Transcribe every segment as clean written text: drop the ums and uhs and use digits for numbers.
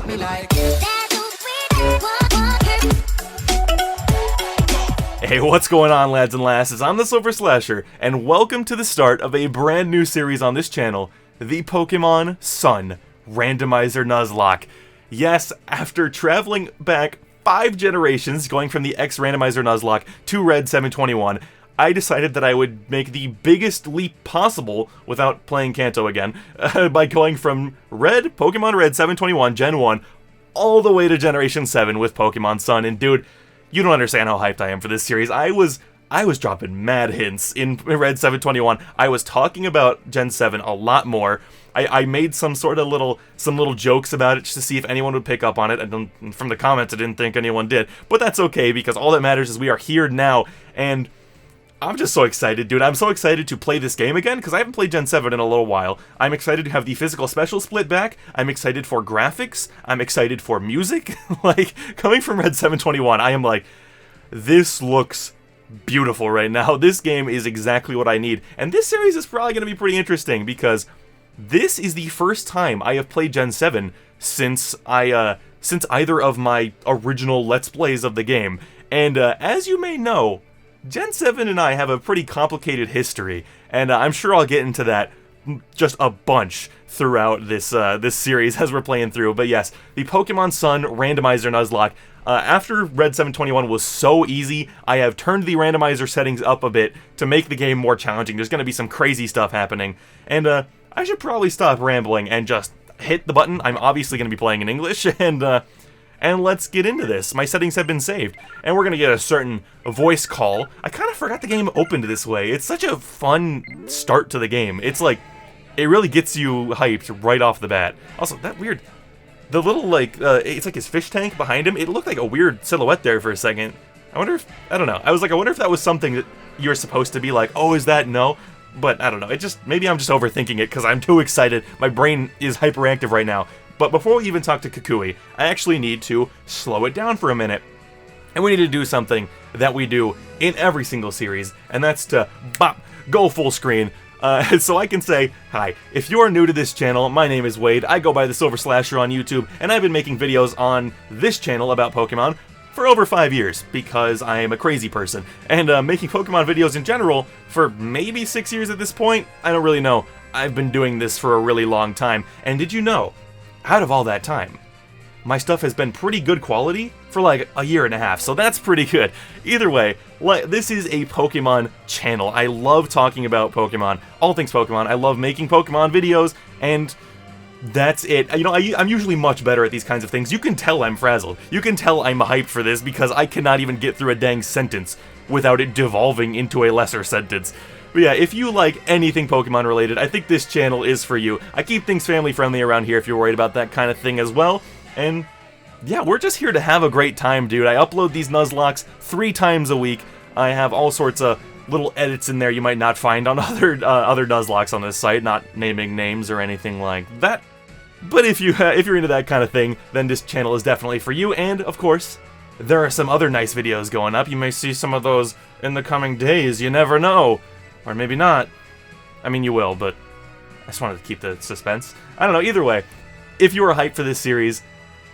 me like. Hey, what's going on, lads and lasses? I'm TheSilverSlasher, and welcome to the start of a brand new series on this channel, the Pokémon Sun Randomizer Nuzlocke. Yes, after traveling back 5 generations, going from the X Randomizer Nuzlocke to Red 721, I decided that I would make the biggest leap possible without playing Kanto again, by going from Pokemon Red 721 Gen 1 all the way to Generation 7 with Pokemon Sun. And dude, you don't understand how hyped I am for this series. I was dropping mad hints in Red 721. I was talking about Gen 7 a lot more. I made some little jokes about it just to see if anyone would pick up on it. And from the comments, I didn't think anyone did. But that's okay, because all that matters is we are here now, and I'm just so excited, dude. I'm so excited to play this game again, because I haven't played Gen 7 in a little while. I'm excited to have the physical special split back. I'm excited for graphics. I'm excited for music. Like, coming from Red 721, I am like, this looks beautiful right now. This game is exactly what I need. And this series is probably going to be pretty interesting, because this is the first time I have played Gen 7 since either of my original Let's Plays of the game. And as you may know, Gen 7 and I have a pretty complicated history, and I'm sure I'll get into that just a bunch throughout this series as we're playing through. But yes, the Pokemon Sun Randomizer Nuzlocke. After Red 721 was so easy, I have turned the randomizer settings up a bit to make the game more challenging. There's going to be some crazy stuff happening, and I should probably stop rambling and just hit the button. I'm obviously going to be playing in English, and let's get into this. My settings have been saved, and we're going to get a certain voice call. I kind of forgot the game opened this way. It's such a fun start to the game. It's like, it really gets you hyped right off the bat. Also, that weird, the little, like, it's like his fish tank behind him. It looked like a weird silhouette there for a second. I wonder if, I don't know. I was like, I wonder if that was something that you're supposed to be like, oh, is that? No. But I don't know. Maybe I'm just overthinking it because I'm too excited. My brain is hyperactive right now. But before we even talk to Kukui, I actually need to slow it down for a minute. And we need to do something that we do in every single series, and that's to go full screen. So I can say, hi, if you're new to this channel, my name is Wade, I go by TheSilverSlasher on YouTube, and I've been making videos on this channel about Pokemon for over 5 years, because I am a crazy person. And making Pokemon videos in general for maybe 6 years at this point? I don't really know. I've been doing this for a really long time, and did you know, out of all that time, my stuff has been pretty good quality for like a year and a half, so that's pretty good. Either way, this is a Pokemon channel. I love talking about Pokemon, all things Pokemon. I love making Pokemon videos, and that's it. You know, I'm usually much better at these kinds of things. You can tell I'm frazzled. You can tell I'm hyped for this because I cannot even get through a dang sentence without it devolving into a lesser sentence. But yeah, if you like anything Pokemon related, I think this channel is for you. I keep things family friendly around here if you're worried about that kind of thing as well. And yeah, we're just here to have a great time, dude. I upload these Nuzlocks 3 times a week. I have all sorts of little edits in there you might not find on other Nuzlocks on this site, not naming names or anything like that. But if you're into that kind of thing, then this channel is definitely for you. And of course, there are some other nice videos going up. You may see some of those in the coming days. You never know. Or maybe not. I mean, you will, but I just wanted to keep the suspense. I don't know, either way, if you are hyped for this series,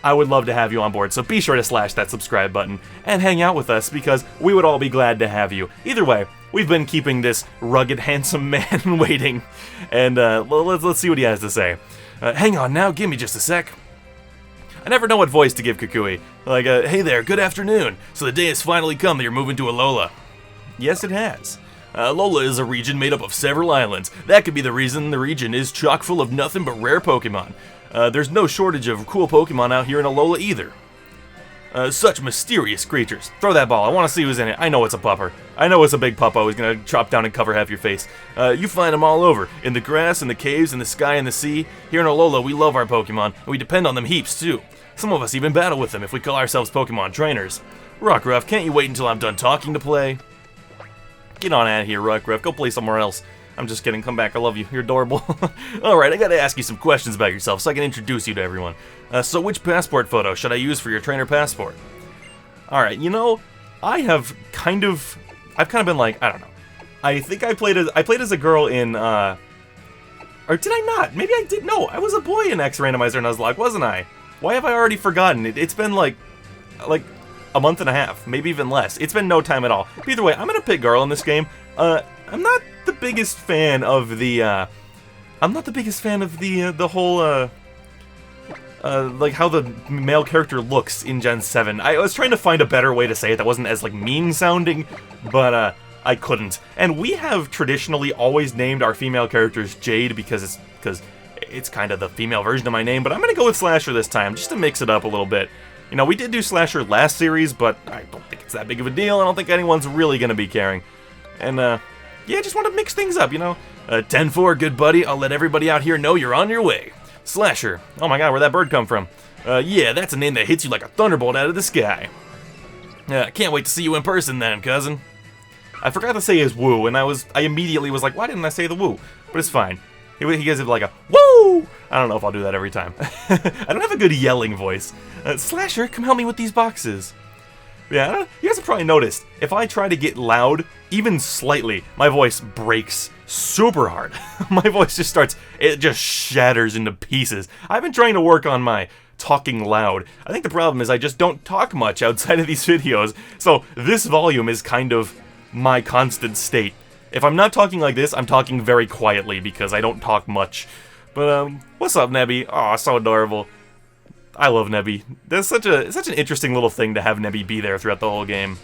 I would love to have you on board, so be sure to slash that subscribe button and hang out with us, because we would all be glad to have you. Either way, we've been keeping this rugged, handsome man waiting, and let's see what he has to say. Hang on now, give me just a sec. I never know what voice to give Kukui. Like, hey there, good afternoon. So the day has finally come that you're moving to Alola. Yes, it has. Alola is a region made up of several islands. That could be the reason the region is chock full of nothing but rare Pokemon. There's no shortage of cool Pokemon out here in Alola either. Such mysterious creatures. Throw that ball, I want to see who's in it. I know it's a pupper. I know it's a big puppo who's gonna chop down and cover half your face. You find them all over. In the grass, in the caves, in the sky, in the sea. Here in Alola, we love our Pokemon, and we depend on them heaps too. Some of us even battle with them if we call ourselves Pokemon trainers. Rockruff, can't you wait until I'm done talking to play? Get on out of here, Rockruff. Go play somewhere else. I'm just kidding. Come back. I love you. You're adorable. Alright, I gotta ask you some questions about yourself so I can introduce you to everyone. So which passport photo should I use for your trainer passport? Alright, you know, I've kind of been like, I don't know. I think I played as a girl in, or did I not? Maybe I did. No, I was a boy in X Randomizer Nuzlocke, wasn't I? Why have I already forgotten? It's been like a month and a half, maybe even less. It's been no time at all. But either way, I'm gonna pick girl in this game. I'm not the biggest fan of the the whole like how the male character looks in Gen 7. I was trying to find a better way to say it that wasn't as like mean sounding, but I couldn't. And we have traditionally always named our female characters Jade because it's kind of the female version of my name, but I'm gonna go with Slasher this time just to mix it up a little bit. You know, we did do Slasher last series, but I don't think it's that big of a deal. I don't think anyone's really gonna be caring. And yeah, just want to mix things up, you know. 10-4, good buddy. I'll let everybody out here know you're on your way. Slasher. Oh my god, where'd that bird come from? Yeah, that's a name that hits you like a thunderbolt out of the sky. Can't wait to see you in person then, cousin. I forgot to say his woo, and I immediately was like, why didn't I say the woo? But it's fine. He gives it like a woo! I don't know if I'll do that every time. I don't have a good yelling voice. Slasher, come help me with these boxes. Yeah, you guys have probably noticed, if I try to get loud, even slightly, my voice breaks super hard. My voice just it just shatters into pieces. I've been trying to work on my talking loud. I think the problem is I just don't talk much outside of these videos, so this volume is kind of my constant state. If I'm not talking like this, I'm talking very quietly because I don't talk much. But, what's up, Nebby? Aw, so adorable. I love Nebby. That's such an interesting little thing to have Nebby be there throughout the whole game.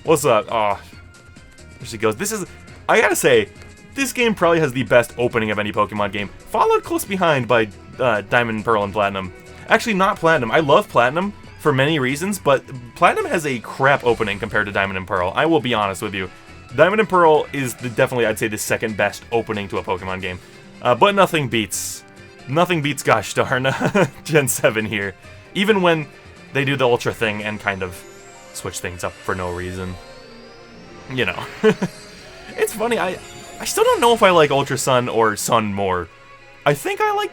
What's up? Aw. There she goes. I gotta say, this game probably has the best opening of any Pokemon game, followed close behind by Diamond, Pearl, and Platinum. Actually, not Platinum. I love Platinum for many reasons, but Platinum has a crap opening compared to Diamond and Pearl. I will be honest with you. Diamond and Pearl is definitely, I'd say, the second best opening to a Pokemon game. But nothing beats gosh darn Gen 7 here. Even when they do the Ultra thing and kind of switch things up for no reason. You know. It's funny, I still don't know if I like Ultra Sun or Sun more. I think I like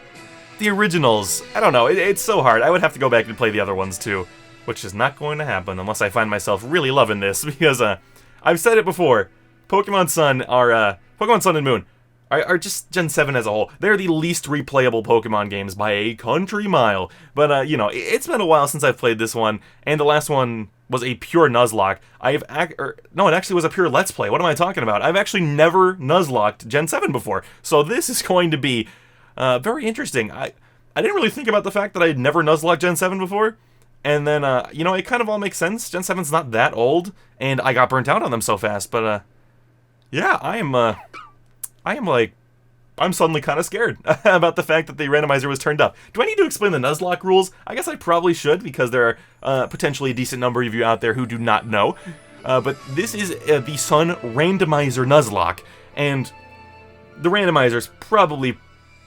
the originals. I don't know, it's so hard. I would have to go back and play the other ones too. Which is not going to happen unless I find myself really loving this, because I've said it before. Pokemon Sun and Moon are just Gen 7 as a whole. They're the least replayable Pokemon games by a country mile. But, you know, it's been a while since I've played this one, and the last one was a pure Nuzlocke. No, it actually was a pure Let's Play. What am I talking about? I've actually never Nuzlocked Gen 7 before, so this is going to be very interesting. I didn't really think about the fact that I had never Nuzlocked Gen 7 before, and then, you know, it kind of all makes sense. Gen 7's not that old, and I got burnt out on them so fast, but, yeah, I'm suddenly kind of scared about the fact that the randomizer was turned up. Do I need to explain the Nuzlocke rules? I guess I probably should, because there are potentially a decent number of you out there who do not know. But this is the Sun Randomizer Nuzlocke, and the randomizer is probably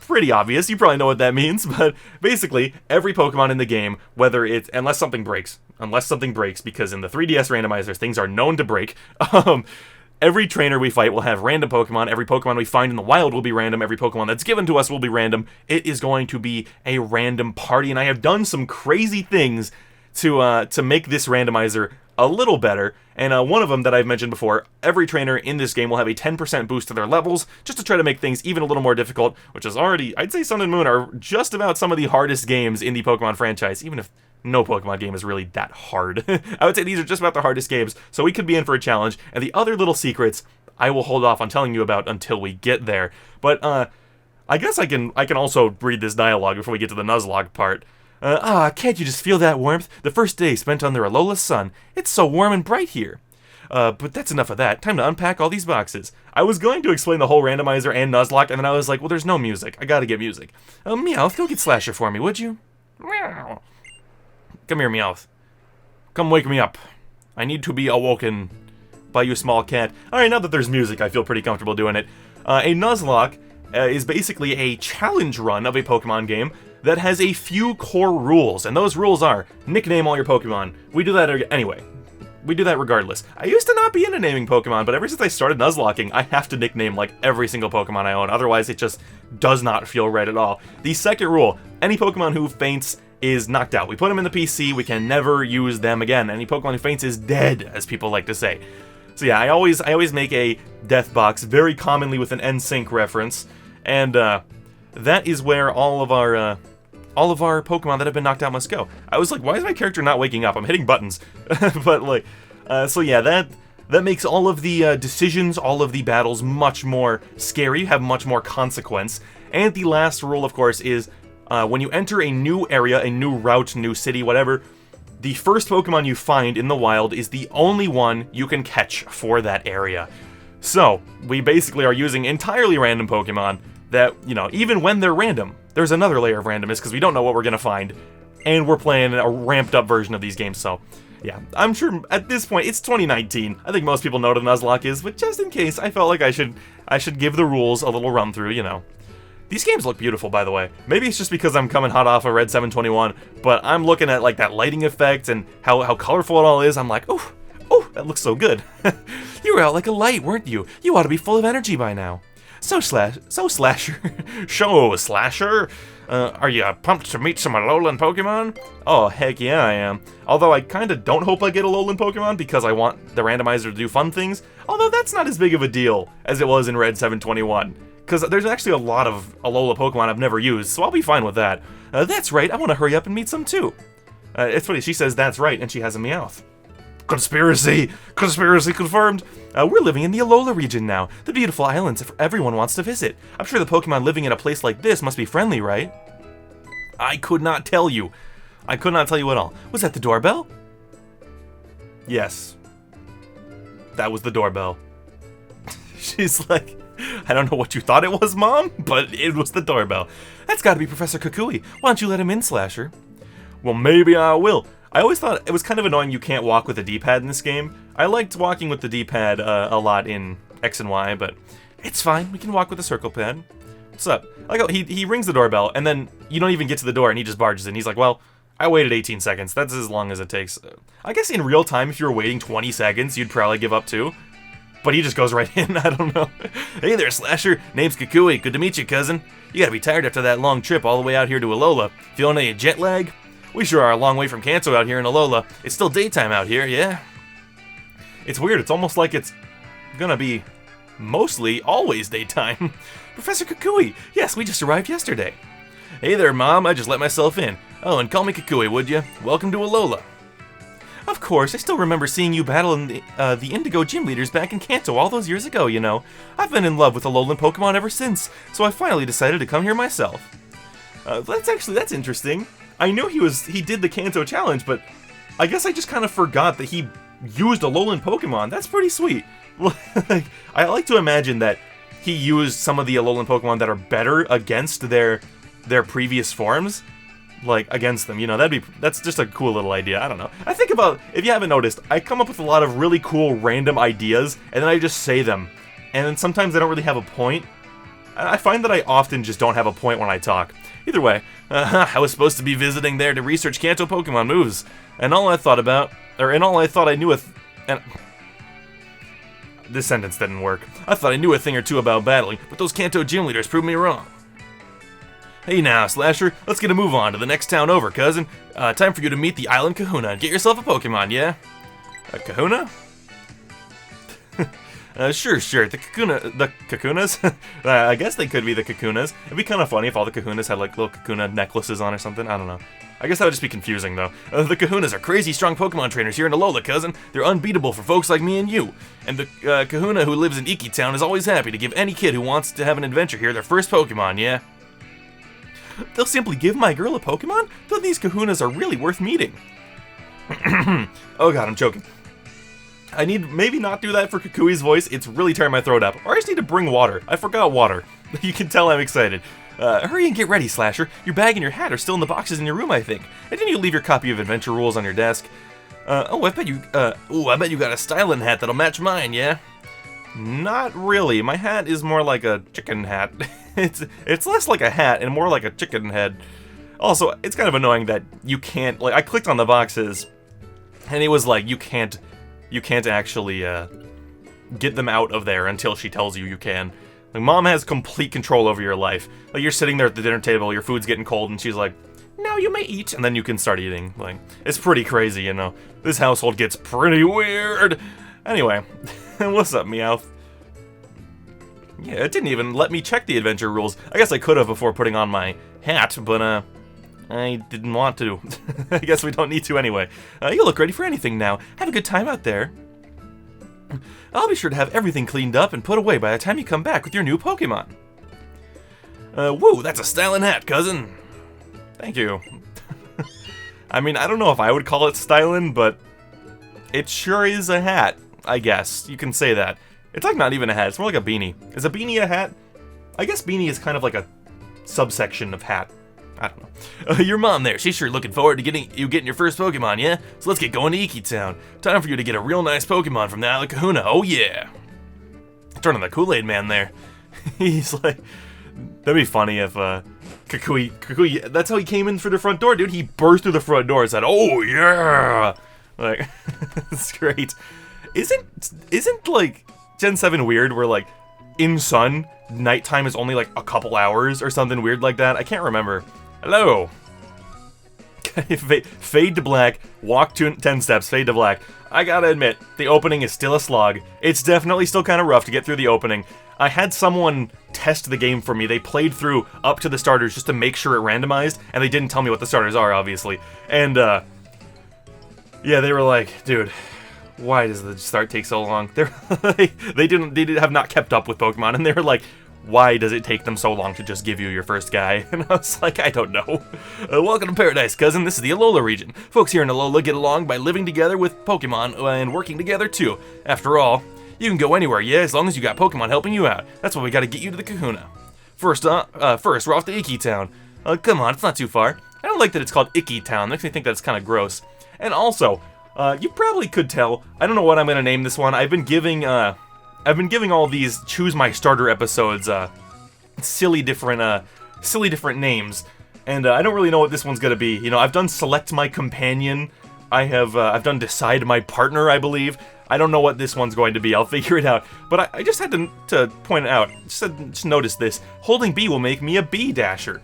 pretty obvious. You probably know what that means, but basically, every Pokemon in the game, unless something breaks, because in the 3DS randomizers, things are known to break, every trainer we fight will have random Pokemon. Every Pokemon we find in the wild will be random. Every Pokemon that's given to us will be random. It is going to be a random party, and I have done some crazy things to make this randomizer a little better. And one of them that I've mentioned before, every trainer in this game will have a 10% boost to their levels, just to try to make things even a little more difficult, which is already, I'd say Sun and Moon are just about some of the hardest games in the Pokemon franchise, even if no Pokemon game is really that hard. I would say these are just about the hardest games, so we could be in for a challenge, and the other little secrets I will hold off on telling you about until we get there. But, I guess I can also read this dialogue before we get to the Nuzlocke part. Can't you just feel that warmth? The first day spent under Alola's sun. It's so warm and bright here. But that's enough of that. Time to unpack all these boxes. I was going to explain the whole randomizer and Nuzlocke, and then I was like, well, there's no music. I gotta get music. Meowth, go get Slasher for me, would you? Meow. Come here, Meowth. Come wake me up. I need to be awoken by you, small cat. Alright, now that there's music, I feel pretty comfortable doing it. A Nuzlocke is basically a challenge run of a Pokemon game that has a few core rules, and those rules are, nickname all your Pokemon. We do that anyway. We do that regardless. I used to not be into naming Pokemon, but ever since I started Nuzlocking, I have to nickname, like, every single Pokemon I own, otherwise it just does not feel right at all. The second rule, any Pokemon who faints is knocked out. We put them in the PC, we can never use them again. Any Pokemon who faints is dead, as people like to say. So yeah, I always make a death box, very commonly with an NSYNC reference, and that is where all of all of our Pokemon that have been knocked out must go. I was like, why is my character not waking up? I'm hitting buttons. But like, so yeah, that makes all of the decisions, all of the battles much more scary, have much more consequence. And the last rule, of course, is when you enter a new area, a new route, new city, whatever, the first Pokemon you find in the wild is the only one you can catch for that area. So, we basically are using entirely random Pokemon that, you know, even when they're random, there's another layer of randomness because we don't know what we're going to find. And we're playing a ramped up version of these games, so yeah. I'm sure at this point, it's 2019. I think most people know what a Nuzlocke is, but just in case, I felt like I should give the rules a little run through, you know. These games look beautiful, by the way. Maybe it's just because I'm coming hot off of Red 721, but I'm looking at like that lighting effect and how colorful it all is. I'm like, oh, that looks so good. You were out like a light, weren't you? You ought to be full of energy by now. So Slasher, are you pumped to meet some Alolan Pokemon? Oh, heck yeah, I am. Although I kinda don't hope I get Alolan Pokemon because I want the randomizer to do fun things. Although that's not as big of a deal as it was in Red 721. Because there's actually a lot of Alola Pokemon I've never used, so I'll be fine with that. That's right, I want to hurry up and meet some too. It's funny, she says that's right, and she has a Meowth. Conspiracy! Conspiracy confirmed! We're living in the Alola region now, the beautiful islands everyone wants to visit. I'm sure the Pokemon living in a place like this must be friendly, right? I could not tell you. I could not tell you at all. Was that the doorbell? Yes. That was the doorbell. She's like, I don't know what you thought it was, Mom, but it was the doorbell. That's gotta be Professor Kukui. Why don't you let him in, Slasher? Well, maybe I will. I always thought it was kind of annoying you can't walk with a D-pad in this game. I liked walking with the D-pad a lot in X and Y, but it's fine. We can walk with the circle pad. What's up? Like, oh, he rings the doorbell, and then you don't even get to the door, and he just barges in. He's like, well, I waited 18 seconds. That's as long as it takes. I guess in real time, if you were waiting 20 seconds, you'd probably give up too. But he just goes right in, I don't know. Hey there, Slasher. Name's Kukui. Good to meet you, cousin. You gotta be tired after that long trip all the way out here to Alola. Feeling any jet lag? We sure are a long way from Kanto out here in Alola. It's still daytime out here, yeah? It's weird. It's almost like it's gonna be mostly always daytime. Professor Kukui. Yes, we just arrived yesterday. Hey there, Mom. I just let myself in. Oh, and call me Kukui, would you? Welcome to Alola. Of course, I still remember seeing you battle in the Indigo Gym Leaders back in Kanto all those years ago, you know. I've been in love with Alolan Pokemon ever since, so I finally decided to come here myself. That's interesting. I knew he did the Kanto challenge, but I guess I just kind of forgot that he used Alolan Pokemon. That's pretty sweet. I like to imagine that he used some of the Alolan Pokemon that are better against their previous forms. Like, against them, you know, that's just a cool little idea. I don't know. I think about, if you haven't noticed, I come up with a lot of really cool random ideas, and then I just say them. And then sometimes I don't really have a point. I find that I often just don't have a point when I talk. Either way, I was supposed to be visiting there to research Kanto Pokemon moves, and all I thought I knew this sentence didn't work. I thought I knew a thing or two about battling, but those Kanto gym leaders proved me wrong. Hey now, Slasher, let's get a move on to the next town over, cousin. Time for you to meet the Island Kahuna and get yourself a Pokemon, yeah? A Kahuna? Sure. The Kakunas? I guess they could be the Kakunas. It'd be kind of funny if all the Kahunas had like little Kakuna necklaces on or something. I don't know. I guess that would just be confusing, though. The Kahunas are crazy strong Pokemon trainers here in Alola, cousin. They're unbeatable for folks like me and you. And the Kahuna who lives in Iki Town is always happy to give any kid who wants to have an adventure here their first Pokemon, yeah? They'll simply give my girl a Pokemon? Then these Kahunas are really worth meeting. Oh god, I'm choking. I need maybe not do that for Kukui's voice. It's really tearing my throat up. Or I just need to bring water. I forgot water. You can tell I'm excited. Hurry and get ready, Slasher. Your bag and your hat are still in the boxes in your room, I think. And didn't you leave your copy of Adventure Rules on your desk? I bet you got a styling hat that'll match mine, yeah? Not really. My hat is more like a chicken hat. It's less like a hat and more like a chicken head. Also, it's kind of annoying that you can't, like, I clicked on the boxes, and it was like, you can't actually, get them out of there until she tells you you can. Like, Mom has complete control over your life. Like, you're sitting there at the dinner table, your food's getting cold, and she's like, now you may eat, and then you can start eating. Like, it's pretty crazy, you know. This household gets pretty weird. Anyway, what's up, Meowth? Yeah, it didn't even let me check the adventure rules. I guess I could have before putting on my hat, but, I didn't want to. I guess we don't need to anyway. You look ready for anything now. Have a good time out there. I'll be sure to have everything cleaned up and put away by the time you come back with your new Pokemon. Whoa, that's a styling hat, cousin. Thank you. I mean, I don't know if I would call it styling, but it sure is a hat, I guess. You can say that. It's like not even a hat, it's more like a beanie. Is a beanie a hat? I guess beanie is kind of like a subsection of hat. I don't know. Your mom there, she's sure looking forward to getting your first Pokemon, yeah? So let's get going to Iki Town. Time for you to get a real nice Pokemon from the Isle of Kahuna, oh yeah! Turning the Kool-Aid man there. He's like... That'd be funny if, Kukui, that's how he came in through the front door, dude. He burst through the front door and said, oh yeah! Like, it's great. Isn't, like, Gen 7 weird where, like, in Sun, nighttime is only, like, a couple hours or something weird like that? I can't remember. Hello! Fade to black, walk 10 steps, fade to black. I gotta admit, the opening is still a slog. It's definitely still kind of rough to get through the opening. I had someone test the game for me. They played through up to the starters just to make sure it randomized, and they didn't tell me what the starters are, obviously. And, yeah, they were like, dude, why does the start take so long? They have not kept up with Pokemon, and they were like, why does it take them so long to just give you your first guy? And I was like, I don't know. Welcome to Paradise, cousin. This is the Alola region. Folks here in Alola get along by living together with Pokemon and working together too. After all, you can go anywhere, yeah, as long as you got Pokemon helping you out. That's why we gotta get you to the Kahuna. First, we're off to Iki Town. Come on, it's not too far. I don't like that it's called Iki Town. Makes me think that it's kind of gross. And also, you probably could tell, I don't know what I'm gonna name this one. I've been giving all these Choose My Starter episodes, silly different names. And I don't really know what this one's gonna be. You know, I've done Select My Companion. I've done Decide My Partner, I believe. I don't know what this one's going to be. I'll figure it out. But I just had to point it out. Just notice this. Holding B will make me a B Dasher.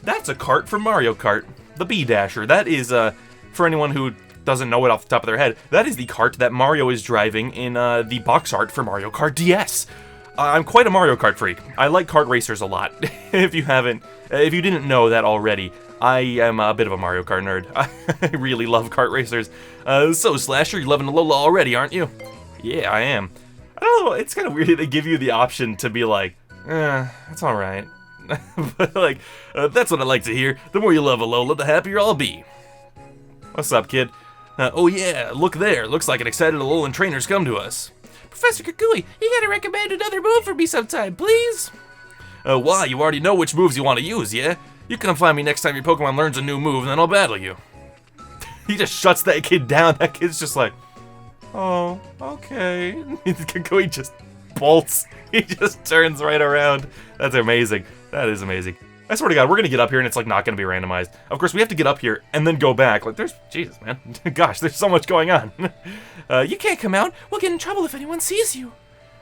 That's a cart from Mario Kart. The B Dasher. That is, for anyone who doesn't know it off the top of their head, that is the cart that Mario is driving in the box art for Mario Kart DS. I'm quite a Mario Kart freak. I like kart racers a lot. If you didn't know that already, I am a bit of a Mario Kart nerd. I really love kart racers. So Slasher, you're loving Alola already, aren't you? Yeah, I am. I don't know, it's kind of weird that they give you the option to be like, it's alright. But like, that's what I like to hear. The more you love Alola, the happier I'll be. What's up, kid? Oh yeah, look there. Looks like an excited Alolan trainer's come to us. Professor Kukui, you gotta recommend another move for me sometime, please? Why? You already know which moves you want to use, yeah? You come find me next time your Pokemon learns a new move, and then I'll battle you. He just shuts that kid down. That kid's just like, oh, okay. Kukui just bolts. He just turns right around. That's amazing. That is amazing. I swear to God, we're gonna get up here and it's like not gonna be randomized. Of course, we have to get up here and then go back. Like, Jesus, man. Gosh, there's so much going on. You can't come out. We'll get in trouble if anyone sees you.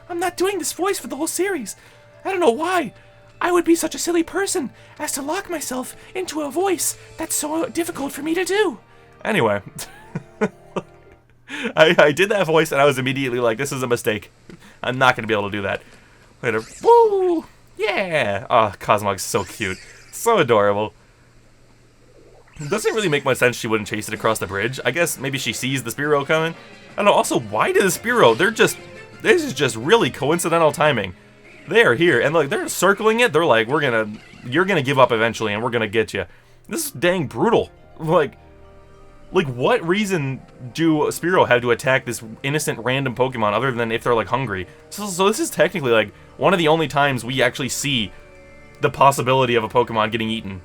I'm not doing this voice for the whole series. I don't know why. I would be such a silly person as to lock myself into a voice that's so difficult for me to do. Anyway, I did that voice and I was immediately like, this is a mistake. I'm not gonna be able to do that. Later, woo! Yeah! Oh, Cosmog's so cute. So adorable. It doesn't really make much sense she wouldn't chase it across the bridge. I guess maybe she sees the Spearow coming. I don't know, also, why did the Spearow? This is just really coincidental timing. They are here, and like, they're circling it. They're like, you're gonna give up eventually, and we're gonna get you. This is dang brutal. Like, what reason do Spearow have to attack this innocent random Pokemon other than if they're like hungry? So this is technically like one of the only times we actually see the possibility of a Pokemon getting eaten.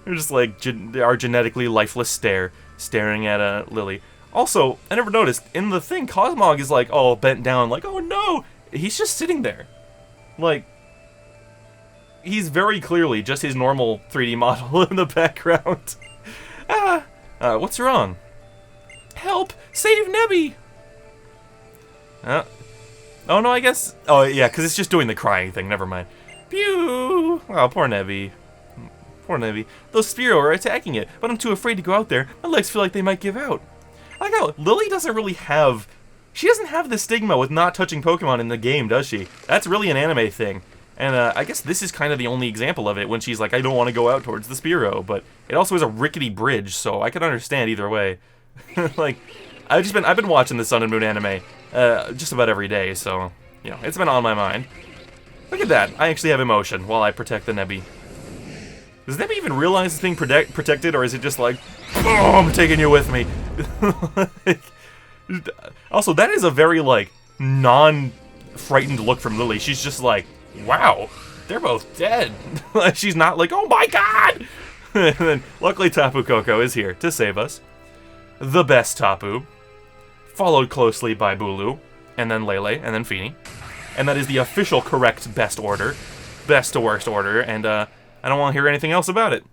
They're just like our genetically lifeless staring at a Lily. Also, I never noticed in the thing, Cosmog is like all bent down, like, oh no, he's just sitting there. Like, he's very clearly just his normal 3D model in the background. What's wrong? Help! Save Nebby! Oh no, I guess... Oh yeah, because it's just doing the crying thing, never mind. Pew! Oh, poor Nebby. Poor Nebby. Those Spearow are attacking it, but I'm too afraid to go out there. My legs feel like they might give out. I like how Lily doesn't really have... She doesn't have the stigma with not touching Pokemon in the game, does she? That's really an anime thing. And I guess this is kind of the only example of it when she's like, I don't want to go out towards the Spearow, but it also is a rickety bridge, so I can understand either way. Like, I've been watching the Sun and Moon anime just about every day, so, you know, it's been on my mind. Look at that, I actually have emotion while I protect the Nebby. Does Nebby even realize it's being protected, or is it just like, oh, I'm taking you with me? Also, that is a very, like, non-frightened look from Lily. She's just like, wow, they're both dead. She's not like, oh my god! And then, luckily, Tapu Koko is here to save us. The best Tapu, followed closely by Bulu, and then Lele, and then Feeny. And that is the official correct best order. Best to worst order, and I don't want to hear anything else about it.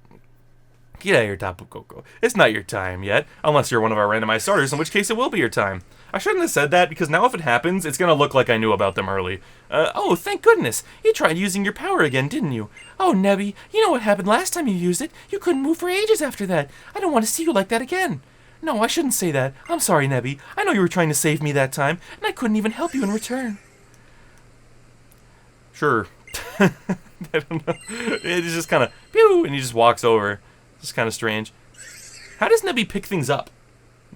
Get out of here, Tapu Koko. It's not your time yet, unless you're one of our randomized starters, in which case it will be your time. I shouldn't have said that, because now if it happens, it's gonna look like I knew about them early. Oh, thank goodness. You tried using your power again, didn't you? Oh, Nebby, you know what happened last time you used it. You couldn't move for ages after that. I don't want to see you like that again. No, I shouldn't say that. I'm sorry, Nebby. I know you were trying to save me that time, and I couldn't even help you in return. Sure. I don't know. It's just kind of, pew, and he just walks over. It's just kind of strange. How does Nebby pick things up?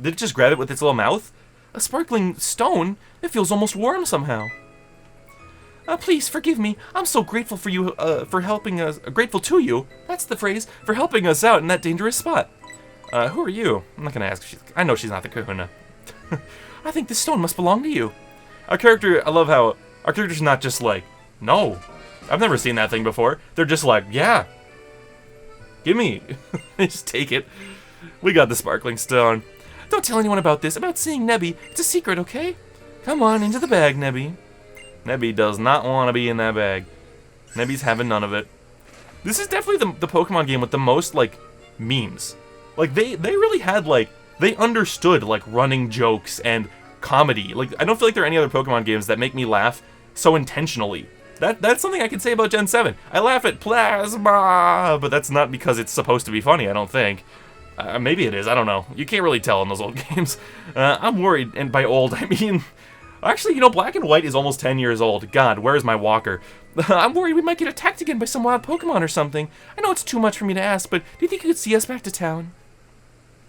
Did it just grab it with its little mouth? A sparkling stone? It feels almost warm somehow. Please, forgive me. I'm so grateful for you, for helping us, grateful to you, that's the phrase, for helping us out in that dangerous spot. Who are you? I'm not gonna ask. I know she's not the kahuna. I think this stone must belong to you. Our character, I love how, our character's not just like, no. I've never seen that thing before. They're just like, yeah. Gimme. Just take it. We got the sparkling stone. Don't tell anyone about this, about seeing Nebby. It's a secret, okay? Come on, into the bag, Nebby. Nebby does not want to be in that bag. Nebby's having none of it. This is definitely the Pokemon game with the most, like, memes. Like, they really had, like, they understood, like, running jokes and comedy. Like, I don't feel like there are any other Pokemon games that make me laugh so intentionally. That's something I can say about Gen 7. I laugh at Plasma, but that's not because it's supposed to be funny, I don't think. Maybe it is, I don't know. You can't really tell in those old games. I'm worried, and by old, I mean... Actually, you know, Black and White is almost 10 years old. God, where's my walker? I'm worried we might get attacked again by some wild Pokemon or something. I know it's too much for me to ask, but do you think you could see us back to town?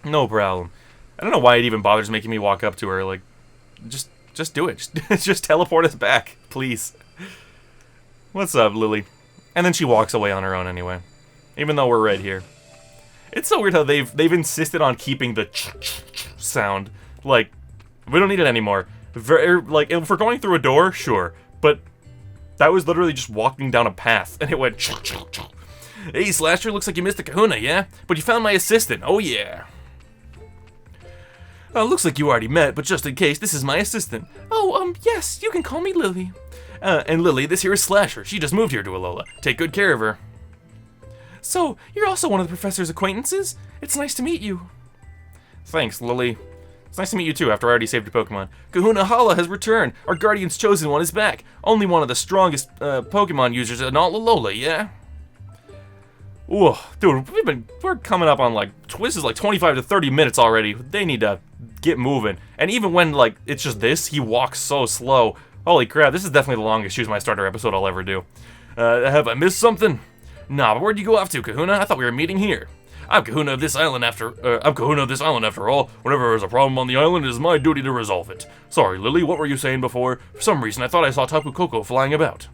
No problem. I don't know why it even bothers making me walk up to her. Like, just do it. Just teleport us back, please. What's up, Lily? And then she walks away on her own anyway. Even though we're right here. It's so weird how they've insisted on keeping the sound. Like, we don't need it anymore. Like, if we're going through a door, sure. But that was literally just walking down a path, and it went Hey, Slasher, looks like you missed the kahuna, yeah? But you found my assistant, oh yeah. Looks like you already met, but just in case, this is my assistant. Oh, yes, you can call me Lily. And Lily, this here is Slasher. She just moved here to Alola. Take good care of her. So, you're also one of the professor's acquaintances? It's nice to meet you. Thanks, Lily. It's nice to meet you too, after I already saved your Pokemon. Kahuna Hala has returned. Our Guardian's Chosen One is back. Only one of the strongest Pokemon users in all Alola, yeah? Ooh, dude, we're coming up on like, this is like 25 to 30 minutes already. They need to get moving. And even when like, it's just this, he walks so slow. Holy crap, this is definitely the longest Choose My Starter episode I'll ever do. Have I missed something? Nah, but where'd you go off to, Kahuna? I thought we were meeting here. I'm Kahuna of this island after all. Whenever there's a problem on the island, it is my duty to resolve it. Sorry, Lily, what were you saying before? For some reason, I thought I saw Tapu Koko flying about.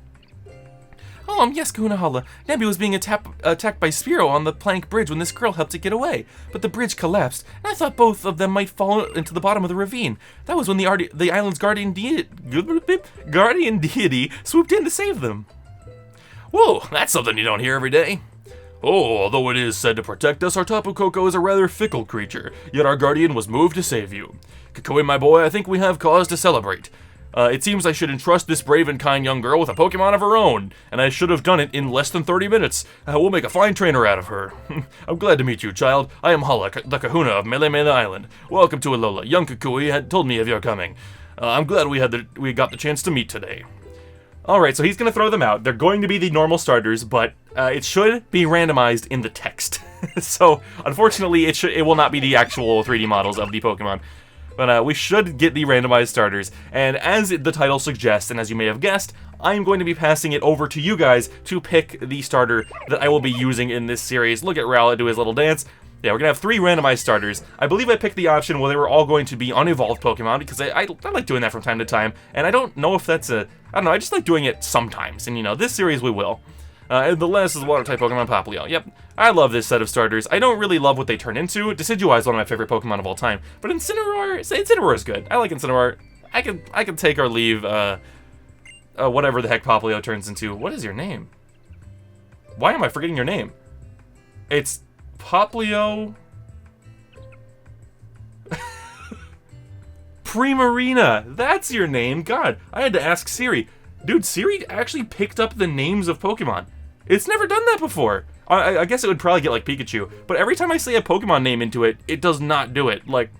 Oh, yes, Kahuna Hala. Nebby was being attacked by Spearow on the plank bridge when this girl helped it get away. But the bridge collapsed, and I thought both of them might fall into the bottom of the ravine. That was when the island's guardian deity swooped in to save them. Whoa, that's something you don't hear every day. Oh, although it is said to protect us, our Tapu Koko is a rather fickle creature, yet our guardian was moved to save you. Kakui, my boy, I think we have cause to celebrate. It seems I should entrust this brave and kind young girl with a Pokemon of her own, and I should have done it in less than 30 minutes. We'll make a fine trainer out of her. I'm glad to meet you, child. I am Hala, the Kahuna of Melemele Island. Welcome to Alola. Young Kakui had told me of your coming. I'm glad we got the chance to meet today. Alright, so he's going to throw them out. They're going to be the normal starters, but it should be randomized in the text. So, unfortunately, it will not be the actual 3D models of the Pokemon. But we should get the randomized starters. And as the title suggests, and as you may have guessed, I'm going to be passing it over to you guys to pick the starter that I will be using in this series. Look at Rowlet do his little dance. Yeah, we're gonna have 3 randomized starters. I believe I picked the option where they were all going to be unevolved Pokemon because I like doing that from time to time, and I don't know if that's I don't know, I just like doing it sometimes, and you know, this series we will. And the last is Water-type Pokemon Popplio. Yep, I love this set of starters. I don't really love what they turn into. Decidueye is one of my favorite Pokemon of all time, but Incineroar is good. I like Incineroar. I can take or leave whatever the heck Popplio turns into. What is your name? Why am I forgetting your name? It's Popplio Primarina. That's your name. God, I had to ask Siri. Dude, Siri actually picked up the names of Pokemon. It's never done that before. I guess it would probably get like Pikachu, but every time I say a Pokemon name into it, it does not do it. Like,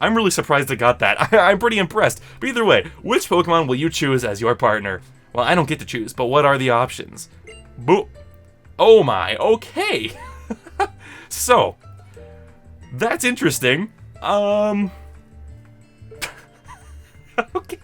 I'm really surprised it got that. I'm pretty impressed. But either way, which Pokemon will you choose as your partner? Well, I don't get to choose, but what are the options? Boo. Oh my, okay. So, that's interesting. Okay.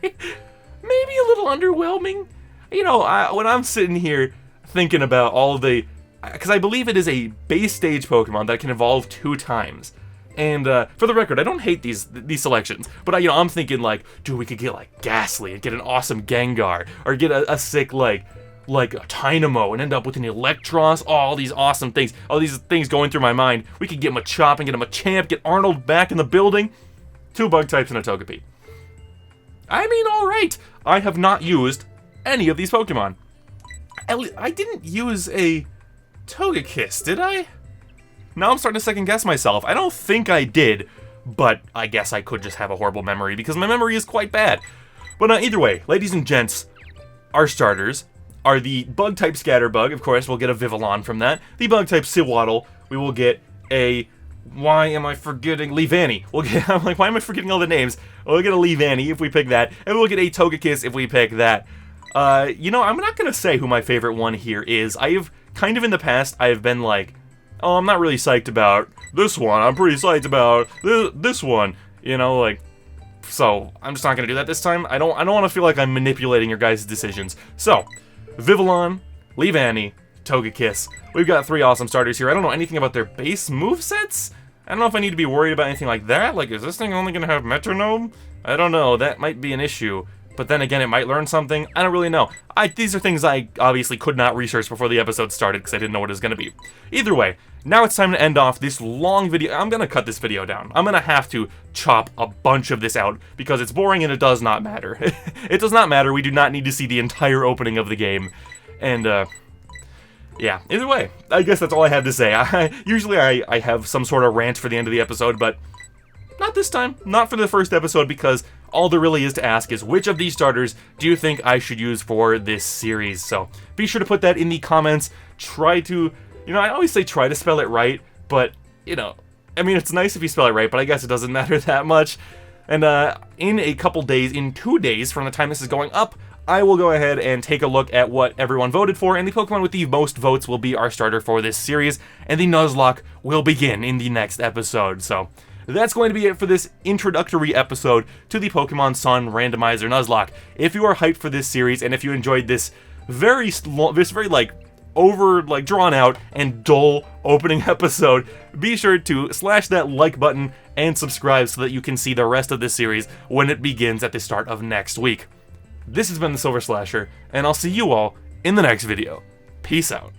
Maybe a little underwhelming. You know, when I'm sitting here thinking about all of the... Because I believe it is a base stage Pokemon that can evolve 2 times. And for the record, I don't hate these selections, but you know, I'm thinking like, dude, we could get like Ghastly and get an awesome Gengar, or get a sick like a Tynamo and end up with an Electros. All these awesome things, all these things going through my mind. We could get Machop and get a Machamp, get Arnold back in the building. 2 bug types and a Togepi. I mean, all right. I have not used any of these Pokemon. I didn't use a Togekiss, did I? Now I'm starting to second guess myself. I don't think I did, but I guess I could just have a horrible memory because my memory is quite bad. But either way, ladies and gents, our starters are the Bug-type Scatterbug. Of course, we'll get a Vivillon from that. The Bug-type Sewaddle, we will get a... Why am I forgetting? Leavanny. I'm like, why am I forgetting all the names? We'll get a Leavanny if we pick that, and we'll get a Togekiss if we pick that. You know, I'm not gonna say who my favorite one here is. I've kind of in the past, I've been like, oh, I'm not really psyched about this one. I'm pretty psyched about this one. You know, like, so I'm just not gonna do that this time. I don't want to feel like I'm manipulating your guys' decisions. So, Vivillon, Leavanny, Togekiss. We've got 3 awesome starters here. I don't know anything about their base movesets. I don't know if I need to be worried about anything like that. Like, is this thing only gonna have Metronome? I don't know. That might be an issue. But then again, it might learn something. I don't really know. These are things I obviously could not research before the episode started because I didn't know what it was going to be. Either way, now it's time to end off this long video. I'm going to cut this video down. I'm going to have to chop a bunch of this out because it's boring and it does not matter. It does not matter. We do not need to see the entire opening of the game. And, yeah, either way, I guess that's all I have to say. Usually I have some sort of rant for the end of the episode, but not this time. Not for the first episode, because all there really is to ask is which of these starters do you think I should use for this series? So be sure to put that in the comments. Try to, you know, I always say try to spell it right, but, you know, I mean, it's nice if you spell it right, but I guess it doesn't matter that much. And in a couple days, in 2 days from the time this is going up, I will go ahead and take a look at what everyone voted for, and the Pokemon with the most votes will be our starter for this series, and the Nuzlocke will begin in the next episode. So that's going to be it for this introductory episode to the Pokemon Sun Randomizer Nuzlocke. If you are hyped for this series, and if you enjoyed this very drawn out and dull opening episode, be sure to slash that like button and subscribe so that you can see the rest of this series when it begins at the start of next week. This has been TheSilverSlasher, and I'll see you all in the next video. Peace out.